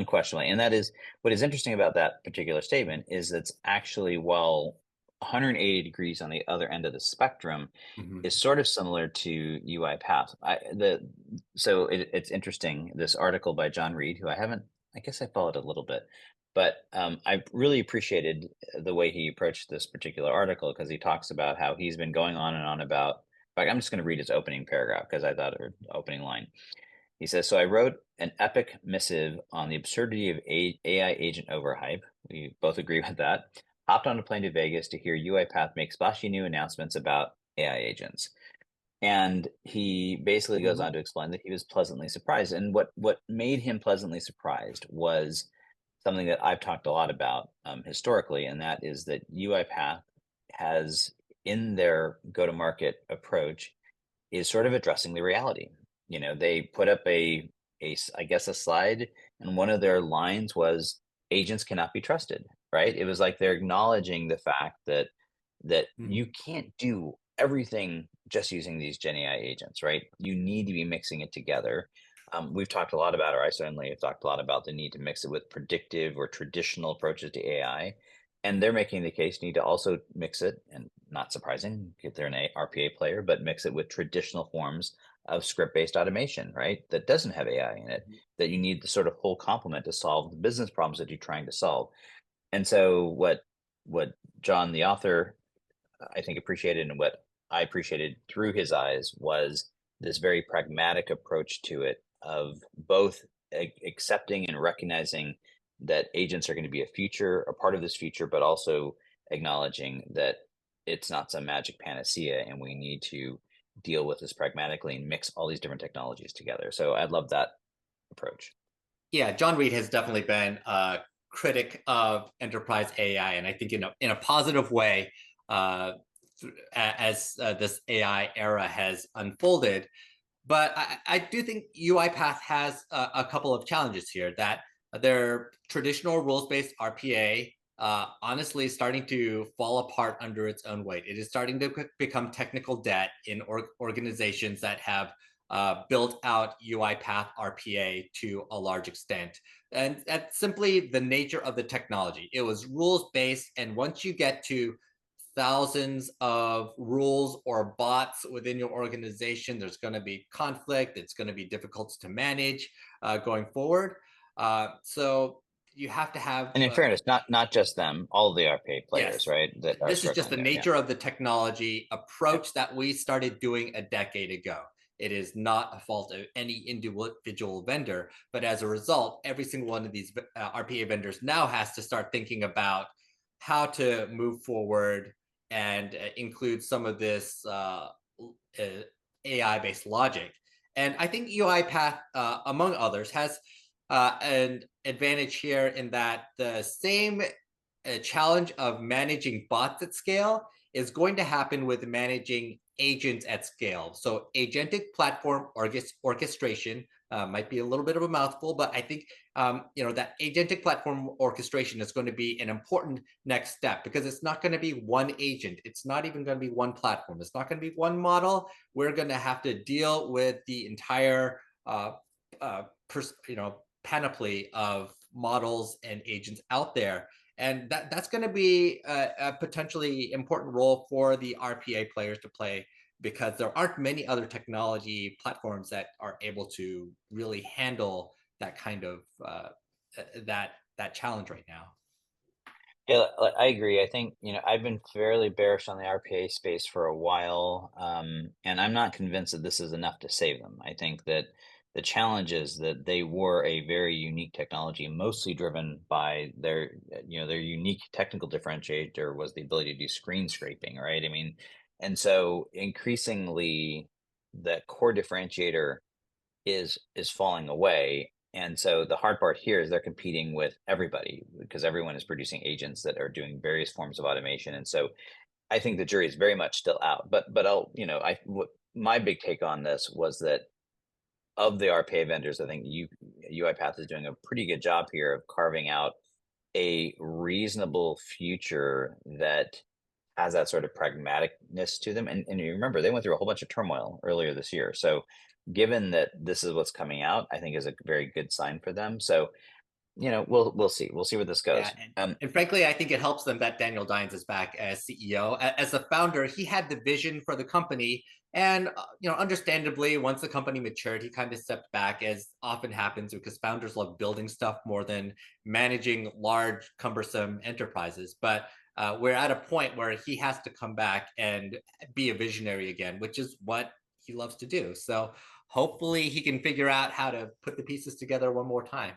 unquestionably. And that is what is interesting about that particular statement is it's actually, while 180 degrees on the other end of the spectrum, Mhm. is sort of similar to UiPath. So it's interesting. This article by John Reed, who I guess I followed a little bit, but I really appreciated the way he approached this particular article because he talks about how he's been going on and on about. In fact, I'm just going to read his opening paragraph because I thought, or opening line. He says, "So I wrote an epic missive on the absurdity of AI agent overhype. We both agree with that. Hopped on a plane to Vegas to hear UiPath make splashy new announcements about AI agents." And he basically goes Mhm. on to explain that he was pleasantly surprised. And what made him pleasantly surprised was something that I've talked a lot about historically, and that is that UiPath has, in their go-to-market approach, is sort of addressing the reality. They put up I guess a slide, and one of their lines was agents cannot be trusted, right? It was like they're acknowledging the fact that you Mhm. can't do everything just using these Gen AI agents, right? You need to be mixing it together. We've talked a lot about, or I certainly have talked a lot about the need to mix it with predictive or traditional approaches to AI. And they're making the case you need to also mix it, and not surprising, get they're an RPA player, but mix it with traditional forms of script-based automation, right? That doesn't have AI in it, that you need the sort of whole complement to solve the business problems that you're trying to solve. And so what John, the author, I think appreciated, and what I appreciated through his eyes, was this very pragmatic approach to it of both accepting and recognizing that agents are going to be a part of this future, but also acknowledging that it's not some magic panacea and we need to deal with this pragmatically and mix all these different technologies together. So I love that approach. Yeah, John Reed has definitely been a critic of enterprise AI, and I think in a positive way, uh, as this AI era has unfolded. But I do think UiPath has a couple of challenges here. That their traditional rules-based RPA, honestly, is starting to fall apart under its own weight. It is starting to become technical debt in organizations that have built out UiPath RPA to a large extent. And that's simply the nature of the technology. It was rules-based, and once you get to thousands of rules or bots within your organization, there's going to be conflict. It's going to be difficult to manage going forward. So you have to have, And in fairness, not just them, all the RPA players, yes, right, that are this is just struggling the there. Yeah. nature of the technology Yeah. approach that we started doing a decade ago. It is not a fault of any individual vendor, but as a result, every single one of these RPA vendors now has to start thinking about how to move forward and include some of this AI-based logic. And I think UiPath, among others, has an advantage here in that the same challenge of managing bots at scale is going to happen with managing agents at scale. So agentic platform orchestration might be a little bit of a mouthful, but I think that agentic platform orchestration is going to be an important next step because it's not going to be one agent. It's not even going to be one platform. It's not going to be one model. We're going to have to deal with the entire panoply of models and agents out there, and that's going to be a potentially important role for the RPA players to play because there aren't many other technology platforms that are able to really handle that kind of that challenge right now. Yeah, I agree. I think, I've been fairly bearish on the RPA space for a while, and I'm not convinced that this is enough to save them. I think that the challenge is that they were a very unique technology, mostly driven by their unique technical differentiator was the ability to do screen scraping, right? I mean, and so increasingly, the core differentiator is falling away. And so the hard part here is they're competing with everybody because everyone is producing agents that are doing various forms of automation. And so I think the jury is very much still out. But my big take on this was that of the RPA vendors, I think UiPath is doing a pretty good job here of carving out a reasonable future that has that sort of pragmaticness to them. And you remember they went through a whole bunch of turmoil earlier this year. So given that this is what's coming out, I think is a very good sign for them. So we'll see. We'll see where this Yeah, goes. and frankly, I think it helps them that Daniel Dines is back as CEO. As the founder, he had the vision for the company, and understandably, once the company matured, he kind of stepped back, as often happens because founders love building stuff more than managing large, cumbersome enterprises. But we're at a point where he has to come back and be a visionary again, which is what he loves to do. So hopefully, he can figure out how to put the pieces together one more time.